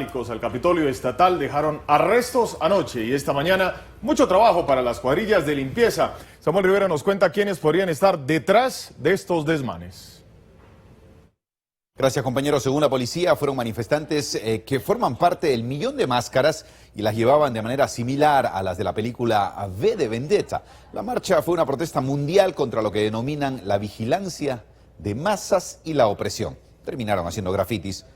vandálicos al Capitolio Estatal dejaron arrestos anoche y esta mañana mucho trabajo para las cuadrillas de limpieza. Samuel Rivera nos cuenta quiénes podrían estar detrás de estos desmanes. Gracias, compañeros. Según la policía, fueron manifestantes que forman parte del millón de máscaras y las llevaban de manera similar a las de la película V de Vendetta. La marcha fue una protesta mundial contra lo que denominan la vigilancia de masas y la opresión. Terminaron haciendo grafitis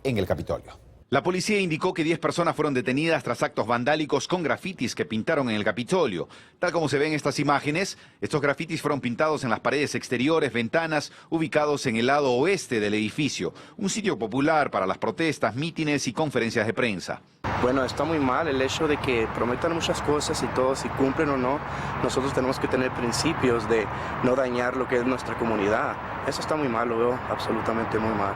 en el Capitolio. La policía indicó que 10 personas fueron detenidas tras actos vandálicos con grafitis que pintaron en el Capitolio. Tal como se ven en estas imágenes, estos grafitis fueron pintados en las paredes exteriores, ventanas, ubicados en el lado oeste del edificio, un sitio popular para las protestas, mítines y conferencias de prensa. Bueno, está muy mal el hecho de que prometan muchas cosas y todo, si cumplen o no, nosotros tenemos que tener principios de no dañar lo que es nuestra comunidad. Eso está muy mal, lo veo absolutamente muy mal.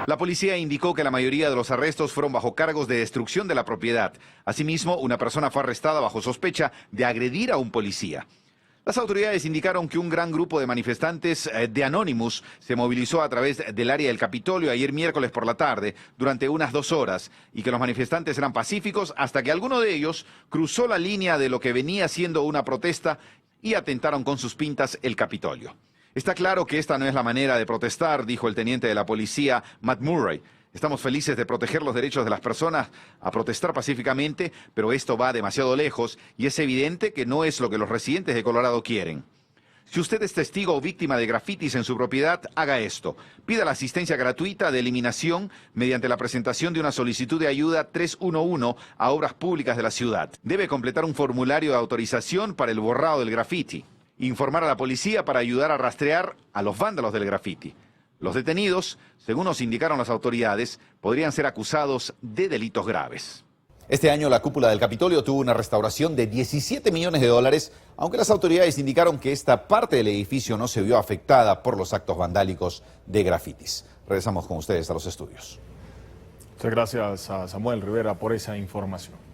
La policía indicó que la mayoría de los arrestos fueron bajo cargos de destrucción de la propiedad. Asimismo, una persona fue arrestada bajo sospecha de agredir a un policía. Las autoridades indicaron que un gran grupo de manifestantes de Anonymous se movilizó a través del área del Capitolio ayer miércoles por la tarde durante unas 2 horas y que los manifestantes eran pacíficos hasta que alguno de ellos cruzó la línea de lo que venía siendo una protesta y atentaron con sus pintas el Capitolio. Está claro que esta no es la manera de protestar, dijo el teniente de la policía, Matt Murray. Estamos felices de proteger los derechos de las personas a protestar pacíficamente, pero esto va demasiado lejos y es evidente que no es lo que los residentes de Colorado quieren. Si usted es testigo o víctima de grafitis en su propiedad, haga esto. Pida la asistencia gratuita de eliminación mediante la presentación de una solicitud de ayuda 311 a obras públicas de la ciudad. Debe completar un formulario de autorización para el borrado del grafiti. Informar a la policía para ayudar a rastrear a los vándalos del grafiti. Los detenidos, según nos indicaron las autoridades, podrían ser acusados de delitos graves. Este año la cúpula del Capitolio tuvo una restauración de $17 millones, aunque las autoridades indicaron que esta parte del edificio no se vio afectada por los actos vandálicos de grafitis. Regresamos con ustedes a los estudios. Muchas gracias a Samuel Rivera por esa información.